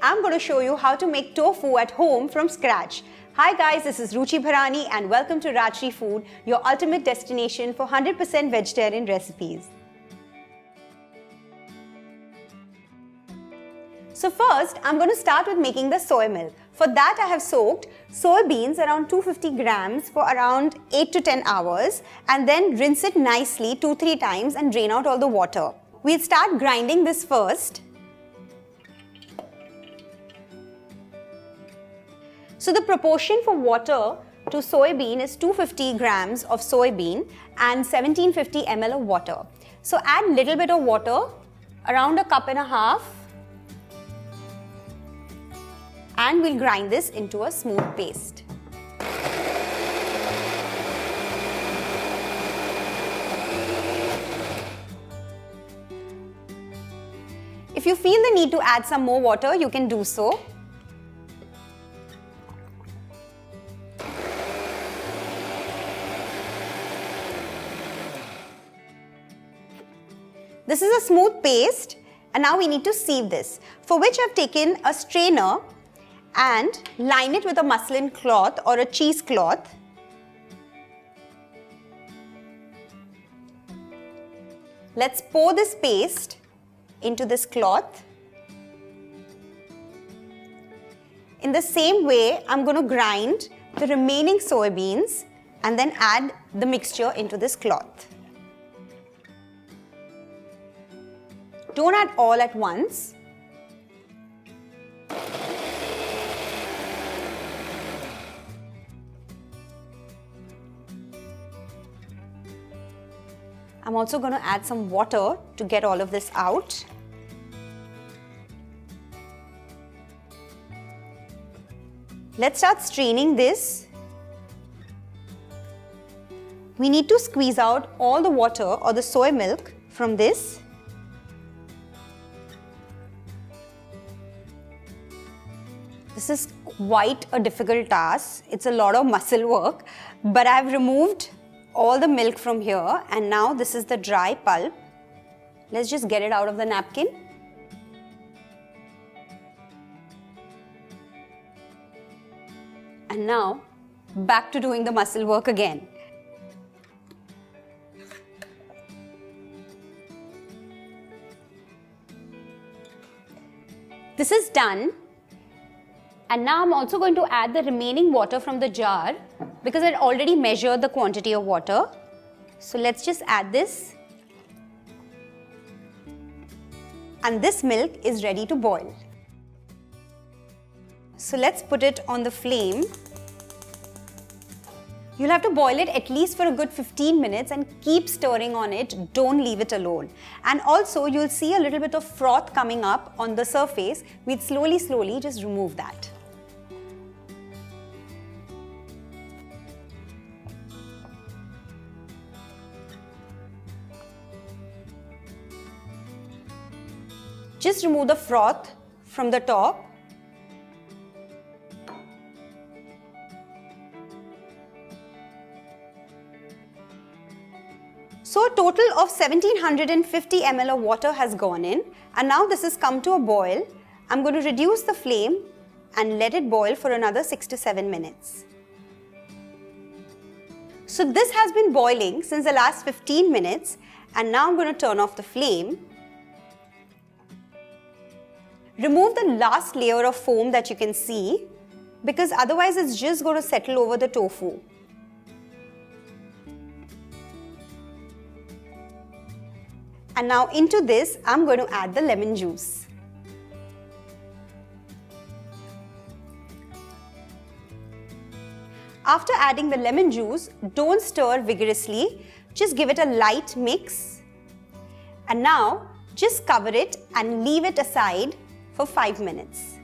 I'm going to show you how to make tofu at home from scratch. Hi guys, this is Ruchi Bharani and welcome to Rajshri Food, your ultimate destination for 100% vegetarian recipes. So first, I'm going to start with making the soy milk. For that, I have soaked soybeans around 250 grams for around 8 to 10 hours and then rinse it nicely 2-3 times and drain out all the water. We'll start grinding this first. So the proportion for water to soybean is 250 grams of soybean and 1750 ml of water. So add little bit of water, around a cup and a half, and we'll grind this into a smooth paste. If you feel the need to add some more water, you can do so. This is a smooth paste and now we need to sieve this, for which I've taken a strainer and line it with a muslin cloth or a cheesecloth. Let's pour this paste into this cloth. In the same way, I'm going to grind the remaining soybeans and then add the mixture into this cloth. Don't add all at once. I'm also going to add some water to get all of this out. Let's start straining this. We need to squeeze out all the water or the soy milk from this. This is quite a difficult task. It's a lot of muscle work, but I've removed all the milk from here and now this is the dry pulp. Let's just get it out of the napkin. And now back to doing the muscle work again. This is done. And now I'm also going to add the remaining water from the jar because I already measured the quantity of water. So let's just add this. And this milk is ready to boil. So let's put it on the flame. You'll have to boil it at least for a good 15 minutes and keep stirring on it. Don't leave it alone. And also you'll see a little bit of froth coming up on the surface. We'll slowly just remove that. Just remove the froth from the top. So a total of 1750 ml of water has gone in and now this has come to a boil. I'm going to reduce the flame and let it boil for another 6 to 7 minutes. So this has been boiling since the last 15 minutes and now I'm going to turn off the flame. Remove the last layer of foam that you can see because otherwise it's just going to settle over the tofu. And now into this, I'm going to add the lemon juice. After adding the lemon juice, don't stir vigorously, just give it a light mix. And now just cover it and leave it aside for 5 minutes.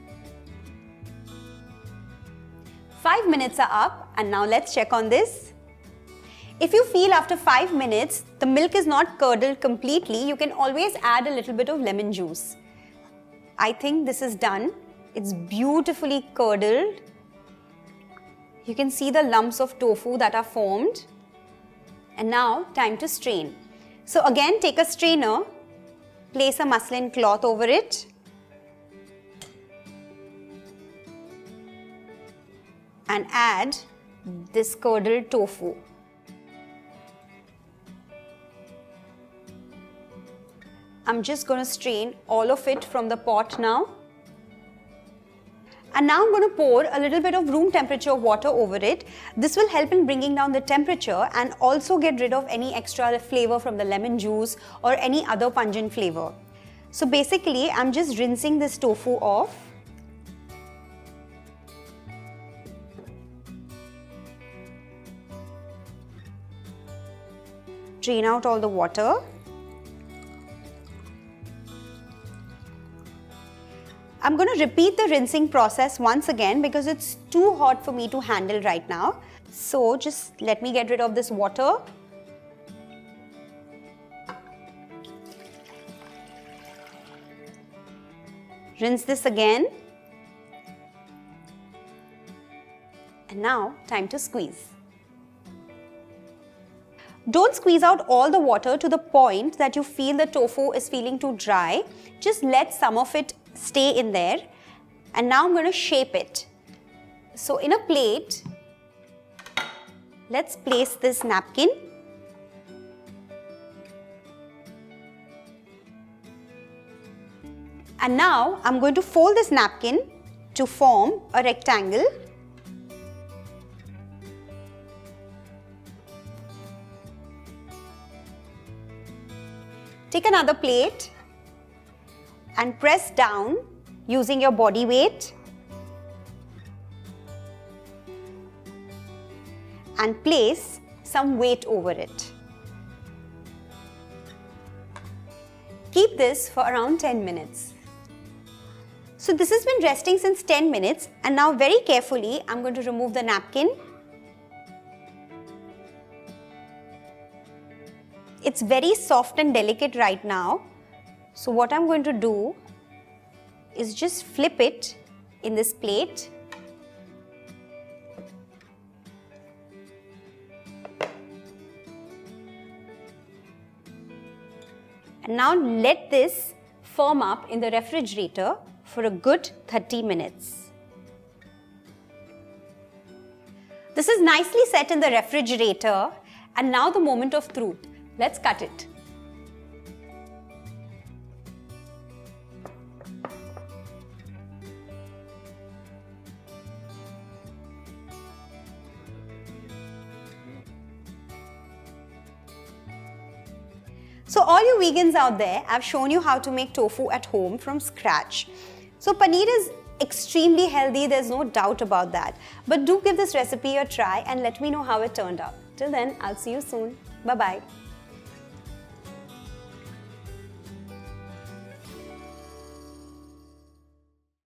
5 minutes are up and now let's check on this. If you feel after 5 minutes the milk is not curdled completely, you can always add a little bit of lemon juice. I think this is done. It's beautifully curdled. You can see the lumps of tofu that are formed. And now time to strain. So again, take a strainer, place a muslin cloth over it. and add this curdled tofu. I'm just going to strain all of it from the pot now. And now I'm going to pour a little bit of room temperature water over it. This will help in bringing down the temperature and also get rid of any extra flavor from the lemon juice or any other pungent flavor. So basically, I'm just rinsing this tofu off. Drain out all the water. I'm going to repeat the rinsing process once again because it's too hot for me to handle right now. So just let me get rid of this water. Rinse this again. And now, time to squeeze. Don't squeeze out all the water to the point that you feel the tofu is feeling too dry. Just let some of it stay in there. And now I'm going to shape it. So in a plate, let's place this napkin. And now I'm going to fold this napkin to form a rectangle. Take another plate and press down using your body weight and place some weight over it. Keep this for around 10 minutes. So this has been resting since 10 minutes and now very carefully I'm going to remove the napkin. It's very soft and delicate right now. So what I'm going to do is just flip it in this plate. And now let this firm up in the refrigerator for a good 30 minutes. This is nicely set in the refrigerator and now the moment of truth. Let's cut it. So all you vegans out there, I've shown you how to make tofu at home from scratch. So paneer is extremely healthy, there's no doubt about that. But do give this recipe a try and let me know how it turned out. Till then, I'll see you soon. Bye-bye.